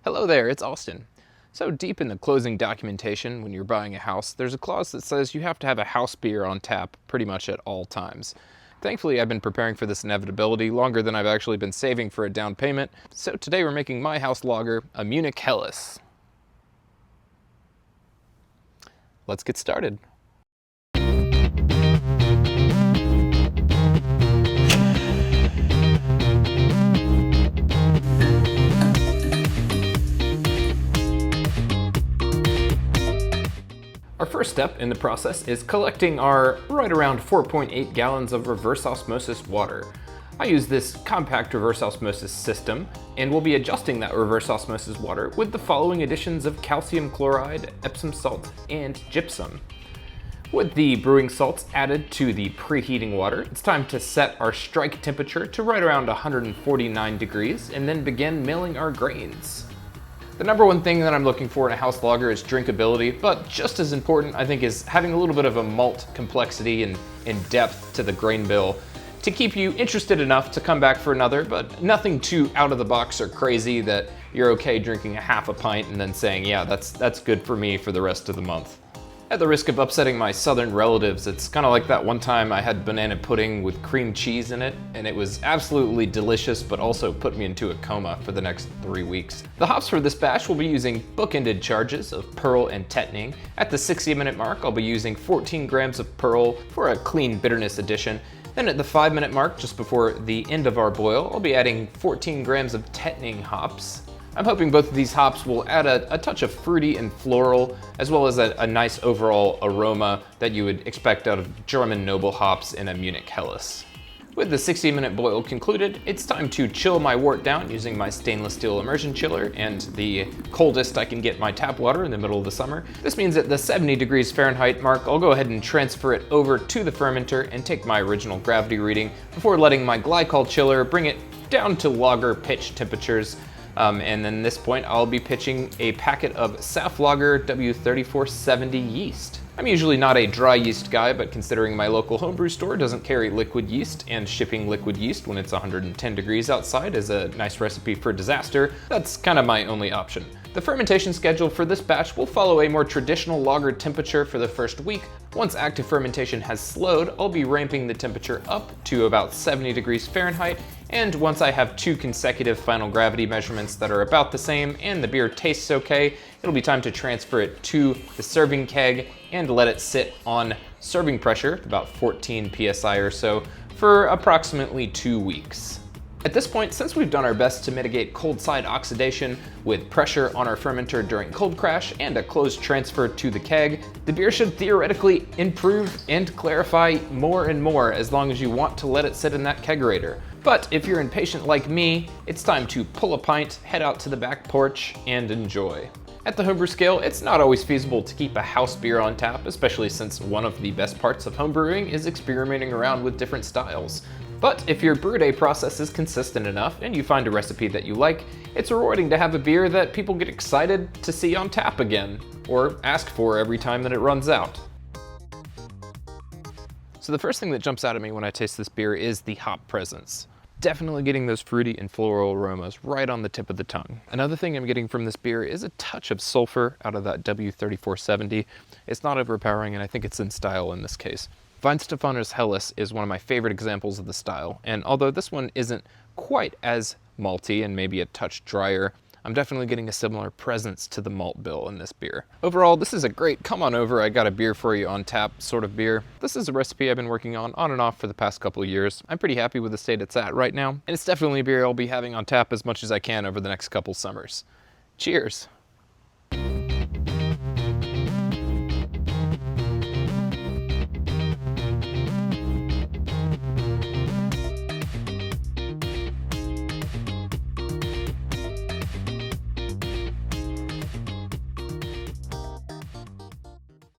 Hello there, it's Austin. So deep in the closing documentation when you're buying a house, there's a clause that says you have to have a house beer on tap pretty much at all times. Thankfully, I've been preparing for this inevitability longer than I've actually been saving for a down payment, so today we're making my house lager, a Munich Helles. Let's get started. Our first step in the process is collecting our right around 4.8 gallons of reverse osmosis water. I use this compact reverse osmosis system, and we'll be adjusting that reverse osmosis water with the following additions of calcium chloride, Epsom salt, and gypsum. With the brewing salts added to the preheating water, it's time to set our strike temperature to right around 149 degrees and then begin milling our grains. The number one thing that I'm looking for in a house lager is drinkability, but just as important, I think, is having a little bit of a malt complexity and depth to the grain bill to keep you interested enough to come back for another, but nothing too out of the box or crazy that you're okay drinking a half a pint and then saying, yeah, that's good for me for the rest of the month. At the risk of upsetting my southern relatives, it's kind of like that one time I had banana pudding with cream cheese in it, and it was absolutely delicious, but also put me into a coma for the next 3 weeks. The hops for this batch will be using bookended charges of Perle and Tettnang. At the 60-minute mark, I'll be using 14 grams of Perle for a clean bitterness addition. Then at the 5-minute mark, just before the end of our boil, I'll be adding 14 grams of Tettnang hops. I'm hoping both of these hops will add a touch of fruity and floral, as well as a nice overall aroma that you would expect out of German noble hops in a Munich Helles. With the 60-minute boil concluded, it's time to chill my wort down using my stainless steel immersion chiller and the coldest I can get my tap water in the middle of the summer. This means at the 70 degrees Fahrenheit mark, I'll go ahead and transfer it over to the fermenter and take my original gravity reading before letting my glycol chiller bring it down to lager pitch temperatures. And then at this point, I'll be pitching a packet of SafLager W3470 yeast. I'm usually not a dry yeast guy, but considering my local homebrew store doesn't carry liquid yeast, and shipping liquid yeast when it's 110 degrees outside is a nice recipe for disaster, that's kind of my only option. The fermentation schedule for this batch will follow a more traditional lager temperature for the first week. Once active fermentation has slowed, I'll be ramping the temperature up to about 70 degrees Fahrenheit, and once I have 2 consecutive final gravity measurements that are about the same and the beer tastes okay, it'll be time to transfer it to the serving keg and let it sit on serving pressure, about 14 psi or so, for approximately 2 weeks. At this point, since we've done our best to mitigate cold side oxidation with pressure on our fermenter during cold crash and a closed transfer to the keg, the beer should theoretically improve and clarify more and more as long as you want to let it sit in that kegerator. But if you're impatient like me, it's time to pull a pint, head out to the back porch, and enjoy. At the homebrew scale, it's not always feasible to keep a house beer on tap, especially since one of the best parts of homebrewing is experimenting around with different styles. But if your brew day process is consistent enough and you find a recipe that you like, it's rewarding to have a beer that people get excited to see on tap again, or ask for every time that it runs out. So the first thing that jumps out at me when I taste this beer is the hop presence. Definitely getting those fruity and floral aromas right on the tip of the tongue. Another thing I'm getting from this beer is a touch of sulfur out of that W3470. It's not overpowering, and I think it's in style in this case. Weihenstephaner's Helles is one of my favorite examples of the style, and although this one isn't quite as malty and maybe a touch drier, I'm definitely getting a similar presence to the malt bill in this beer. Overall, this is a great come on over, I got a beer for you on tap sort of beer. This is a recipe I've been working on and off for the past couple of years. I'm pretty happy with the state it's at right now, and it's definitely a beer I'll be having on tap as much as I can over the next couple summers. Cheers!